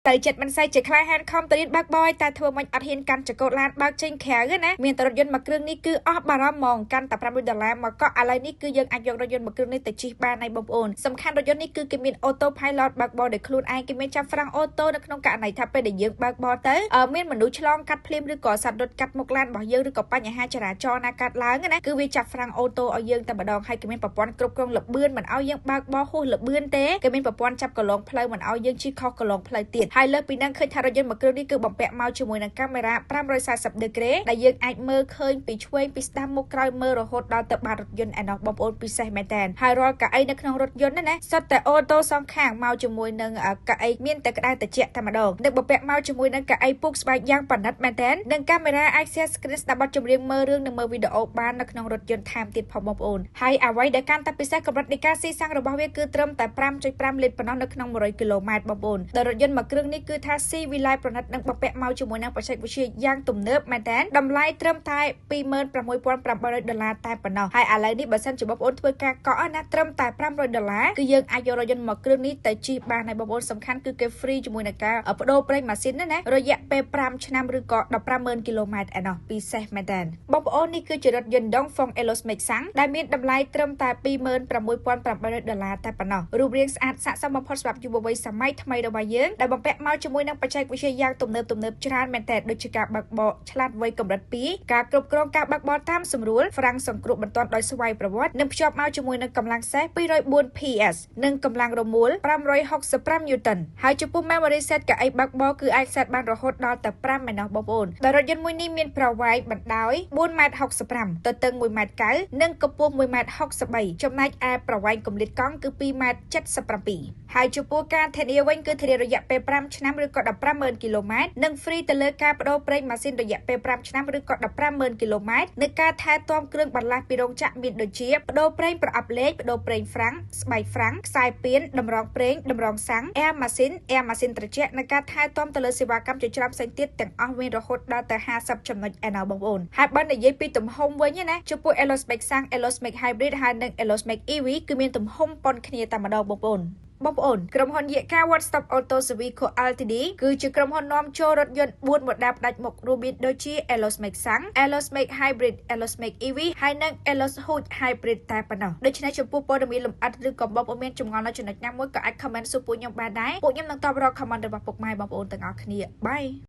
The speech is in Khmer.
តែចិត្តមិនsay ជាខ្លាហានខំទៅរៀនបើកបយតែធ្វើមិនអត់ហ៊ានកាន់ចកោតឡានបើកចេញក្រៅណាមានតែរថយន្តមួយគ្រឿងនេះគឺអស់បារម្ភហ្មងកាន់តែ$500មកក៏ឥឡូវនេះគឺយើងអាចយករថយន្តមួយគ្រឿងនេះទៅជិះបានហើយបងប្អូនសំខាន់រថយន្តនេះគឺគេមាន auto pilot បើកបរដោយខ្លួនឯងគេមានចាប់ហ្វ្រាំងអូតូនៅក្នុងករណីថាពេលដែលយើងបើកបរទៅមានមនុស្សឆ្លងកាត់ភ្លាមឬក៏សត្វរត់កាត់មុខឡានរបស់យើងឬក៏បញ្ហាចរាចរណ៍ណាកាត់ឡើងណាគឺវាចាប់ហ្វ្រាំងអូតូឲ្យយើងតែម្ដងហើយគេមានប្រព័ន្ធគ្រប់គ្រងលបឿនមិនឲ្យយើងបើកបរហួសលបឿនទេគេមានប្រព័ន្ធចាប់កន្លងផ្លូវមិនឲ្យយើងជិះខុសកន្លងផ្លូវទៀតហើយលើពីហ្នឹងឃើញថារថយន្តមួយគ្រឿងនេះគឺបំពាក់មកជាមួយនឹងកាមេរ៉ា340 degree ដែលយើងអាចមើលឃើញពីឆ្វេងពីស្ដាំមុខក្រោយមើលរហូតដល់ទៅបាតរថយន្តឯណោះបងប្អូនពិសេសមែនតើហើយរាល់កៅអីនៅក្នុងរថយន្តណាសុទ្ធតែអូតូសងខាងមកជាមួយនឹងកៅអីមានតែក្តៅត្រជាក់តែម្ដងនឹងបំពាក់មកជាមួយនឹងកៅអីពុកស្បែកយ៉ាងប៉និតមែនតើនឹងកាមេរ៉ាអាច share screen ស្ដាប់បទចម្រៀងមើលរឿងនិងមើលវីដេអូបាននៅក្នុងរថយន្តថែមទៀតផងបងប្អូនហើយអ្វីដែលកាន់តែពិសេសកម្រិតនៃការស៊ីសាំងរបស់វាគឺត្រឹមតែ 5.5 លីត្រប៉ុណ្ណោះនៅក្នុង100គីឡូម៉ែត្របងប្អូនដោយរថយន្តមួយគ្រឿងនេះគឺថាស៊ីវិល័យប្រណិតនឹងបំពាក់មកជាមួយនឹងបច្ចេកវិទ្យាយ៉ាងទំនើបមែនតើតម្លៃត្រឹមតែ$26,800តែប៉ុណ្ណោះហើយឥឡូវនេះបើសិនជាបងប្អូនធ្វើការកក់ណាត្រឹមតែ$500គឺយើងអាចយករថយន្តមួយគ្រឿងនេះទៅជិះបានហើយបងប្អូនសំខាន់គឺគេ free ជាមួយនឹងការបដូរប្រេងម៉ាស៊ីនណារយៈពេល5ឆ្នាំឬក៏150,000គីឡូម៉ែត្រឯណោះពិសេសមែនតើបងប្អូននេះគឺជារថយន្ត Dongfeng Aerosmith សាំងដែលមានតម្លៃត្រឹមតែ$26,800តែប៉ុណ្ណោះរូបរាងស្អាតស័ក្តិសមបំផុតសម្រាប់យុវវ័យសម័យថ្មីរបស់យើងដែលបំពាក់មកជាមួយនឹងបច្ចេកវិទ្យាយ៉ាងទំនើបច្រើនមែនតើដូចជាការបើកបរឆ្លាតវៃកម្រិត2ការគ្រប់គ្រងការបើកបរតាមស្រួលហ្វ្រាំងសង្គ្រោះបន្ទាន់ដោយស្វ័យប្រវត្តិនិងភ្ជាប់មកជាមួយនឹងកម្លាំងសេះ204 PS និងកម្លាំងរមួល565 Newton ហើយចំពោះ memory set កៅអីបើកបរគឺអាច set បានរហូតដល់តែ5ឯណោះបងប្អូនដោយរថយន្តមួយនេះមានប្រវែងបណ្ដោយ4.65 ទទឹង1.9 និងកម្ពស់1.63 ចំណែកឯប្រវែងគម្លាតកង់គឺ2.77ហើយចំពោះការធានាវិញគឺធានារយៈពេល5ឆ្នាំឬក៏150,000គីឡូម៉ែត្រនិង free ទៅលើការបដូរប្រេងម៉ាស៊ីនរយៈពេល5ឆ្នាំឬក៏150,000គីឡូម៉ែត្រនិងការថែទាំគ្រឿងបន្លាស់ពីរោងចក្រមានដូចជាបដូរប្រេងប្រអប់លេខបដូរប្រេងហ្វ្រាំងស្បែកហ្វ្រាំងខ្សែពៀនតម្រងប្រេងតម្រងសាំងair machine ត្រជាក់និងការថែទាំទៅលើសេវាកម្មជាច្រើនផ្សេងទៀតទាំងអស់មានរហូតដល់ទៅ50ចំណុចឯណោះបងប្អូនហើយបើនិយាយពីទំហំវិញណាចំពោះ Aerosmith សាំង Aerosmith Hybrid ហើយនិង Aerosmith EV គឺមានទំហំប៉ុនគ្នាតែម្ដងបងប្អូនក្រុមហ៊ុនយេកា One Stop Auto Service Co Ltd គឺជាក្រុមហ៊ុននាំចូលរថយន្ត4ម៉ូដែលផ្ដាច់មុខរួមមានដូចជា Aerosmith សាំង Aerosmith Hybrid Aerosmith EV ហើយនិង Aerosmith Hybrid តែប៉ុណ្ណោះដូច្នេះចំពោះព័ត៌មានលម្អិតឬក៏បងប្អូនមានចម្ងល់នៅចំណុចណាមួយក៏អាច comment សួរពួកខ្ញុំបានដែរពួកខ្ញុំនឹងតបរក comment របស់ពុកម៉ែបងប្អូនទាំងអស់គ្នាបាយ